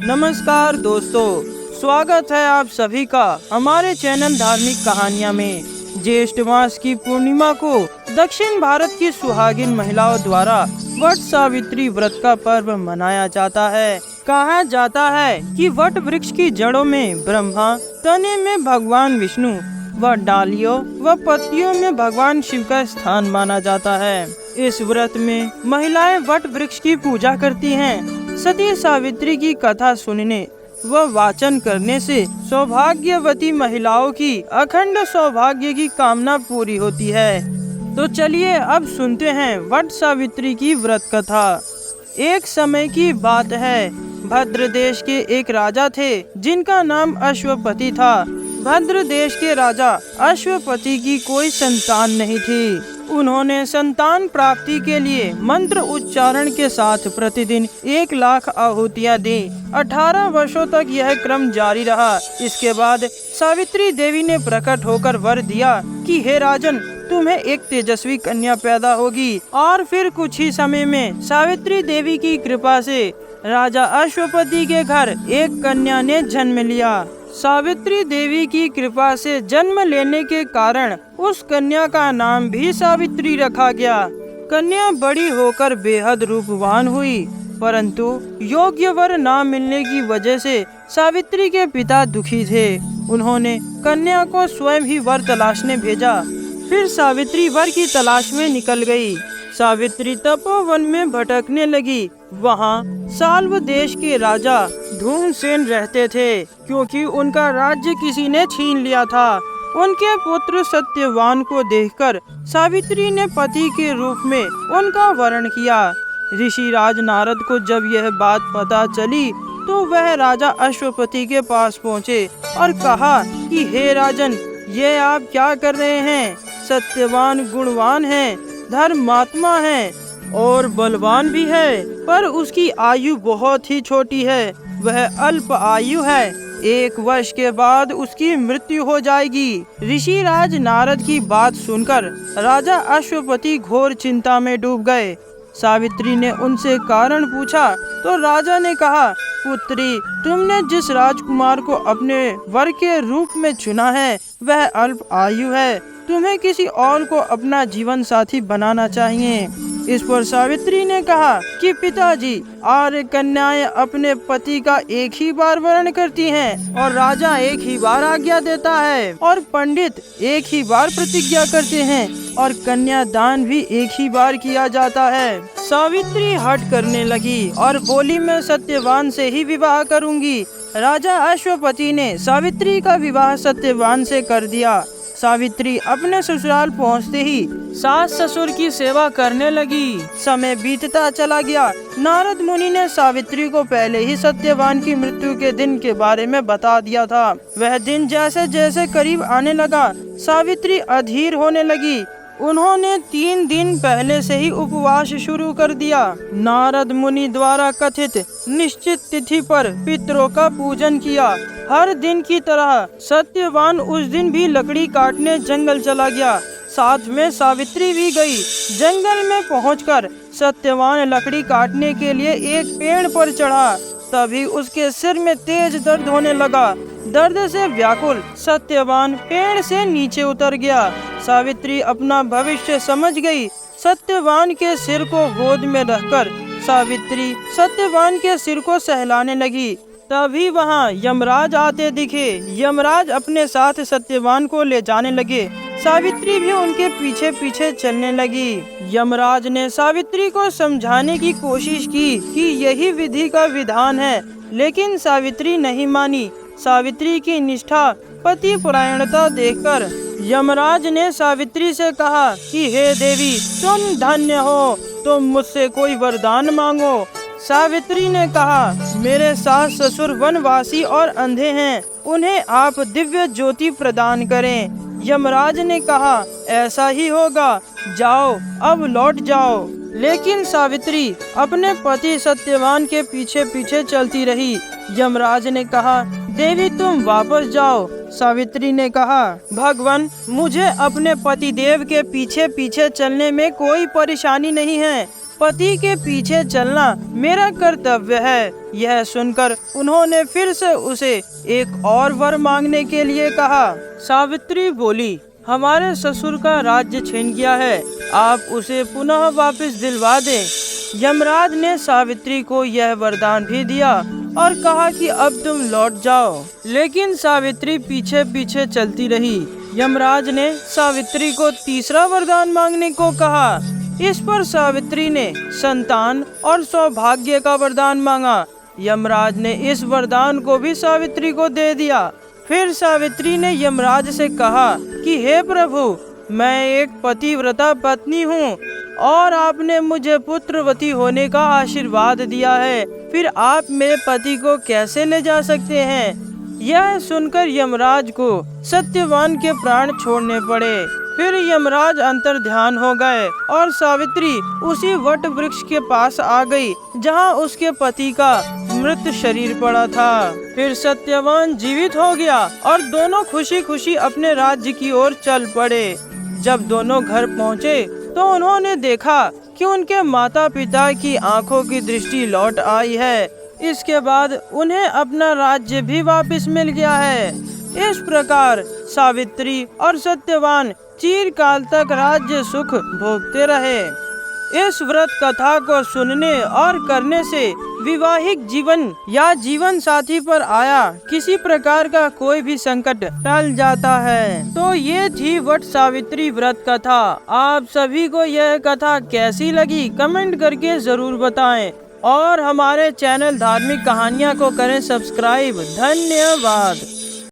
नमस्कार दोस्तों, स्वागत है आप सभी का हमारे चैनल धार्मिक कहानियाँ में। ज्येष्ठ मास की पूर्णिमा को दक्षिण भारत की सुहागिन महिलाओं द्वारा वट सावित्री व्रत का पर्व मनाया जाता है। कहा जाता है कि वट वृक्ष की जड़ों में ब्रह्मा, तने में भगवान विष्णु व डालियों व पत्तियों में भगवान शिव का स्थान माना जाता है। इस व्रत में महिलाएं वट वृक्ष की पूजा करती हैं। सती सावित्री की कथा सुनने व वाचन करने से सौभाग्यवती महिलाओं की अखंड सौभाग्य की कामना पूरी होती है। तो चलिए अब सुनते हैं वट सावित्री की व्रत कथा। एक समय की बात है, भद्र देश के एक राजा थे जिनका नाम अश्वपति था। भद्र देश के राजा अश्वपति की कोई संतान नहीं थी। उन्होंने संतान प्राप्ति के लिए मंत्र उच्चारण के साथ प्रतिदिन 1,00,000 आहुतियाँ दी। 18 वर्षों तक यह क्रम जारी रहा। इसके बाद सावित्री देवी ने प्रकट होकर वर दिया कि हे राजन, तुम्हें एक तेजस्वी कन्या पैदा होगी। और फिर कुछ ही समय में सावित्री देवी की कृपा से राजा अश्वपति के घर एक कन्या ने जन्म लिया। सावित्री देवी की कृपा से जन्म लेने के कारण उस कन्या का नाम भी सावित्री रखा गया। कन्या बड़ी होकर बेहद रूपवान हुई, परंतु योग्य वर न मिलने की वजह से सावित्री के पिता दुखी थे। उन्होंने कन्या को स्वयं ही वर तलाशने भेजा। फिर सावित्री वर की तलाश में निकल गई। सावित्री तपोवन में भटकने लगी। वहाँ साल्व देश के राजा धूमसेन रहते थे, क्योंकि उनका राज्य किसी ने छीन लिया था। उनके पुत्र सत्यवान को देखकर सावित्री ने पति के रूप में उनका वरण किया। ऋषि राज नारद को जब यह बात पता चली तो वह राजा अश्वपति के पास पहुँचे और कहा कि हे राजन, ये आप क्या कर रहे हैं? सत्यवान गुणवान है, धर्मात्मा है और बलवान भी है, पर उसकी आयु बहुत ही छोटी है। वह अल्प आयु है। 1 वर्ष के बाद उसकी मृत्यु हो जाएगी। ऋषि राज नारद की बात सुनकर राजा अश्वपति घोर चिंता में डूब गए। सावित्री ने उनसे कारण पूछा तो राजा ने कहा, पुत्री, तुमने जिस राजकुमार को अपने वर के रूप में चुना है वह अल्प आयु है। तुम्हें किसी और को अपना जीवन साथी बनाना चाहिए। इस पर सावित्री ने कहा कि पिताजी, आर्य कन्याएं अपने पति का एक ही बार वरण करती हैं और राजा एक ही बार आज्ञा देता है और पंडित एक ही बार प्रतिज्ञा करते हैं और कन्यादान भी एक ही बार किया जाता है। सावित्री हट करने लगी और बोली, मैं सत्यवान से ही विवाह करूंगी। राजा अश्वपति ने सावित्री का विवाह सत्यवान से कर दिया। सावित्री अपने ससुराल पहुंचते ही सास ससुर की सेवा करने लगी। समय बीतता चला गया। नारद मुनि ने सावित्री को पहले ही सत्यवान की मृत्यु के दिन के बारे में बता दिया था। वह दिन जैसे जैसे करीब आने लगा, सावित्री अधीर होने लगी। उन्होंने 3 दिन पहले से ही उपवास शुरू कर दिया। नारद मुनि द्वारा कथित निश्चित तिथि पर पितरों का पूजन किया। हर दिन की तरह सत्यवान उस दिन भी लकड़ी काटने जंगल चला गया। साथ में सावित्री भी गई। जंगल में पहुंचकर सत्यवान लकड़ी काटने के लिए एक पेड़ पर चढ़ा। तभी उसके सिर में तेज दर्द होने लगा। दर्द से व्याकुल सत्यवान पेड़ से नीचे उतर गया। सावित्री अपना भविष्य समझ गई। सत्यवान के सिर को गोद में रखकर सावित्री सत्यवान के सिर को सहलाने लगी। तभी वहाँ यमराज आते दिखे। यमराज अपने साथ सत्यवान को ले जाने लगे। सावित्री भी उनके पीछे पीछे चलने लगी। यमराज ने सावित्री को समझाने की कोशिश की कि यही विधि का विधान है, लेकिन सावित्री नहीं मानी। सावित्री की निष्ठा, पति परायणता देखकर यमराज ने सावित्री से कहा कि हे देवी, तुम धन्य हो, तुम मुझसे कोई वरदान मांगो। सावित्री ने कहा, मेरे सास ससुर वनवासी और अंधे हैं, उन्हें आप दिव्य ज्योति प्रदान करें। यमराज ने कहा, ऐसा ही होगा, जाओ अब लौट जाओ। लेकिन सावित्री अपने पति सत्यवान के पीछे पीछे चलती रही। यमराज ने कहा, देवी तुम वापस जाओ। सावित्री ने कहा, भगवान, मुझे अपने पति देव के पीछे पीछे चलने में कोई परेशानी नहीं है, पति के पीछे चलना मेरा कर्तव्य है। यह सुनकर उन्होंने फिर से उसे एक और वर मांगने के लिए कहा। सावित्री बोली, हमारे ससुर का राज्य छिन गया है, आप उसे पुनः वापस दिलवा दें। यमराज ने सावित्री को यह वरदान भी दिया और कहा कि अब तुम लौट जाओ, लेकिन सावित्री पीछे पीछे चलती रही। यमराज ने सावित्री को तीसरा वरदान मांगने को कहा। इस पर सावित्री ने संतान और सौभाग्य का वरदान मांगा। यमराज ने इस वरदान को भी सावित्री को दे दिया। फिर सावित्री ने यमराज से कहा कि हे प्रभु, मैं एक पतिव्रता पत्नी हूँ और आपने मुझे पुत्रवती होने का आशीर्वाद दिया है, फिर आप मेरे पति को कैसे ले जा सकते हैं? यह सुनकर यमराज को सत्यवान के प्राण छोड़ने पड़े। फिर यमराज अंतर्ध्यान हो गए और सावित्री उसी वट वृक्ष के पास आ गई जहाँ उसके पति का मृत शरीर पड़ा था। फिर सत्यवान जीवित हो गया और दोनों खुशी खुशी अपने राज्य की ओर चल पड़े। जब दोनों घर पहुँचे तो उन्होंने देखा कि उनके माता पिता की आंखों की दृष्टि लौट आई है। इसके बाद उन्हें अपना राज्य भी वापस मिल गया है। इस प्रकार सावित्री और सत्यवान चिरकाल तक राज्य सुख भोगते रहे। इस व्रत कथा को सुनने और करने से विवाहिक जीवन या जीवन साथी पर आया किसी प्रकार का कोई भी संकट टल जाता है। तो ये थी वट सावित्री व्रत कथा। आप सभी को यह कथा कैसी लगी कमेंट करके जरूर बताएं और हमारे चैनल धार्मिक कहानियाँ को करें सब्सक्राइब। धन्यवाद।